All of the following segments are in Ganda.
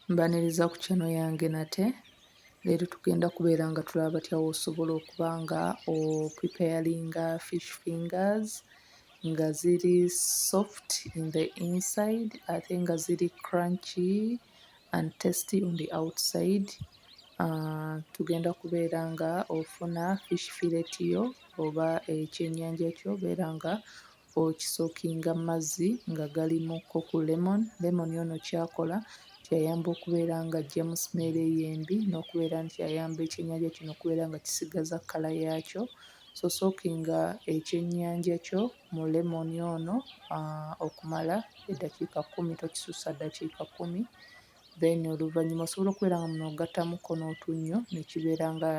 Mbaniriza ku channel yange nate. Leero tugenda kubeera nga tulaba batya osobola okuba nga preparinga fish fingers nga ziri soft in the inside ate nga ziri crunchy and tasty on the outside. Tugenda kubeera nga ofuna fish fillet yo oba ekyennyanja kyo beera nga okisookinga mu mazzi nga galimu koku lemon ono kyakola kyayamba okubeera nga aggyamu simeeri ey'embi n'okubeera nti ayamba ekyennyanja kino okubeera nga kisigaza kkala yaakyo. So sookinga ekyennyanja kyo mu lemoni ono okumala eddakiika 10, tokisussa ddakiika 10. Then oluvannyuma osobola okubeera nga muno ogattamuko n'otunnyo ne kibeera nga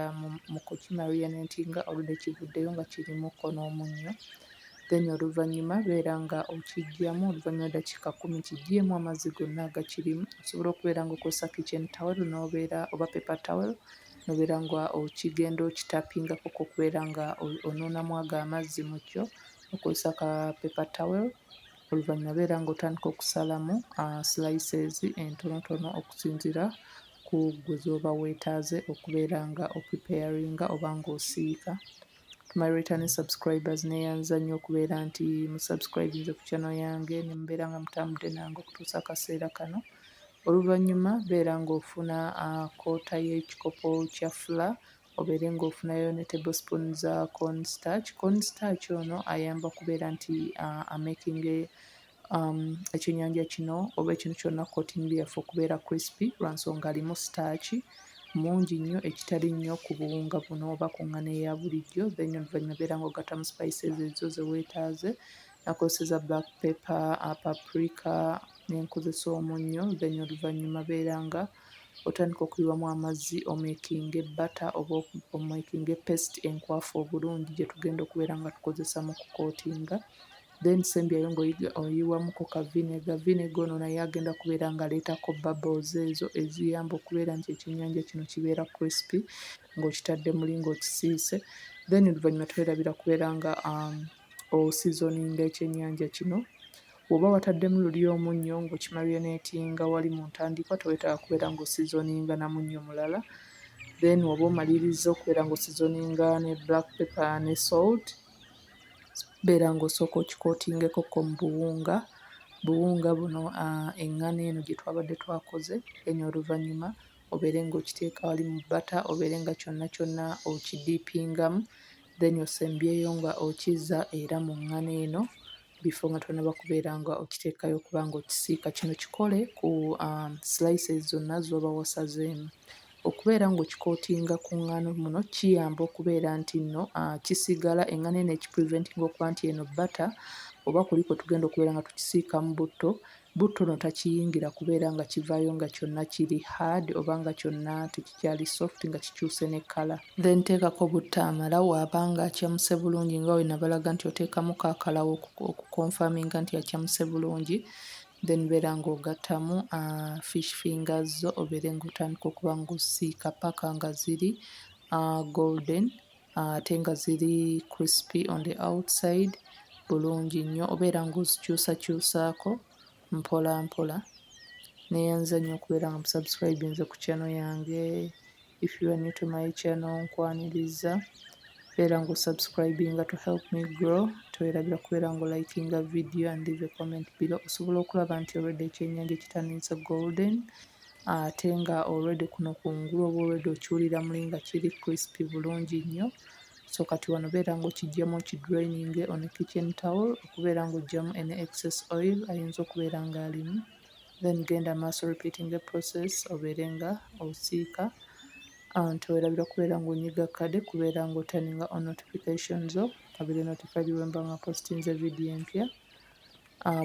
mu kukimarinatinga oludde kivuddeyo nga kirimuko n'omunnyo. Then oluvannyuma beera nga okiggyamu oluvannyuma ddakiika 10 kiggyeemu amazzi gonna agakirimu. Osobola okubeera ng'okozesa kitchen towel n'obeera oba paper towel n'obeera nga okigenda okitappingako okubeera nga onuunamu ago amazzi mu kyo okozesa ka paper towel. Oluvannyuma beera ng'otandika okusalamu slices entonotono okusinziira ku ggwe z'oba weetaaze okubeera nga opreparinga oba ng'osiika. Tumalireta ne subscribers neeyanza nnyo okubeera nti musubscribinze ku channel yange ne mubeera nga mutambudde nange okutuusa akaseera kano. Oluvannyuma beera ng'ofuna koota y'ekikopo kya flour obeere ng'ofunayo ne tablespoon za cornstarch. Cornstarch ono ayamba okubeera nti amakinga ekyennyanja kino oba ekintu kyonna coating yaffe okubeera crispy lwa nsonga alimu starch mungi nnyo ekitali nnyo ku buwunga buno oba ku nngano eya bulijjo. Then oluvannyuma beera ng'ogattamu spices ezo ze weetaaze. Nakozesezza black pepper, paprika ne nkozesa omunnyo. Then oluvannyuma beera nga otandika okuyiwamu amazzi omakinga ebbata oba omakinga paste enkwafu obulungi gye tugenda okubeera nga tukozesa mu kukootinga. Then sembyayo ng'oyiwamuko ka vinegar. Vinegar ono naye agenda kubeera ng'aleetako bubbles ezo eziyamba okubeera nti ekyennyanja kino kibeera crispy ng'okitadde muli ng'okisiise. Then oluvannyuma twerabira kubeera nga osizoninga ekyennyanja kino. Bw'oba wataddemu luli omunnyo ng'okimarinatinga wali mu ntandikwa teweetaaga kubeera ng'osizoninga na munnyo mulala. Then bw'oba omalirizza okubeera ng'osizoninga ne black pepper ne salt beera ng'osooka okikootingekoko mu buwunga buno eŋŋano eno gye twabadde twakoze. Then oluvannyuma obeere ng'okiteeka wali mu bbata obeere nga kyonna kyonna okidiipingamu. Then osembyeyo nga okizza era mu ŋŋano eno before nga tonnaba kubeera nga okiteekayo okuba ng'okisiika. Kino kikole ku slices zonna z'oba wasazeemu. Okubeera ng'okikootinga ku ŋŋano muno kiyamba okubeera nti nno kisigala eŋŋano eno ekipreventinga okuba nti eno bbata oba kuli kwe tugenda okubeera nga tukisiika mu butto no takiyingira kubeera nga kivaayo nga kyonna kiri hard oba nga kyonna tekikyali soft nga kikyuse ne kkala. Then teekako butto amala waaba nga akyamuse bulungi nga bwe nabalaga nti oteekamu kaakalawo okukonfaminga nti akyamuse bulungi. Then beera ng'ogattamu fish fingers zo obeere ng'otandika okuba ng'osiika paka nga ziri golden ate nga ziri crispy on the outside bulungi nnyo. Obeera ng'ozikyusakyusaako mpola mpola. Neeyanza nnyo okubeera nga musubscribinze ku channel yange. If you are new to my channel nkwaniriza beera ng'osubscribinga to help me grow. Twerabira kubeera ng'olikinga video and leave a comment below. Osobola okulaba nti already ekyennyanja kitandise golden ate nga already kuno kungulu oba already okiwulira muli nga kiri crispy bulungi nnyo. So kati wano beera ng'okiggyamu okidraininge on a kitchen towel okubeera ng'oggyamu any excess oil ayinza okubeera ng'alimu. Then genda maaso repeating the process obeere nga osiika. Teweerabira kubeera ng'onyiga kkade kubeera ng'otaninga on notifications zo obeere notified bwe mba nga postinze video empya.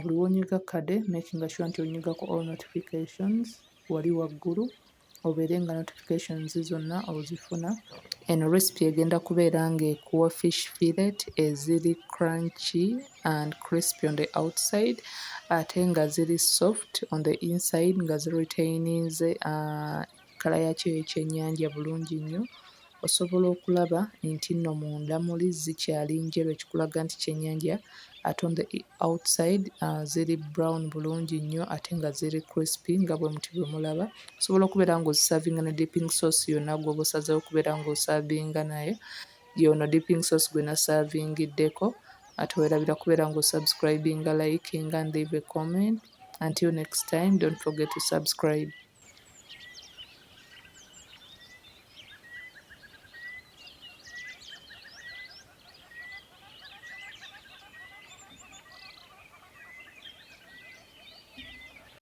Buli w'onyiga kkade making sure nti onyigako all notifications wali waggulu obeere nga notifications zonna ozifuna. Eno recipe egenda kubeera ng'ekuwa fish fillet eziri crunchy and crispy on the outside ate nga ziri soft on the inside nga ziretaininze kkala yakyo y'ekyennyanja bulungi nnyo. Osobola okulaba nti nno munda muli zikyali njeru ekikulaga nti kyennyanja ate on the outside ziri brown bulungi nnyo ate nga ziri crispy nga bwe muti bwe mulaba. Osobola okubeera ng'ozisavinga ne dipping sauce yonna gw'oba osazeewo okubeera ng'osavinga nayo. Yono dipping sauce gwe nasavingiddeko. Ate weerabira kubeera ng'osubscribinga, likinga and leave a comment. Until next time, don't forget to subscribe.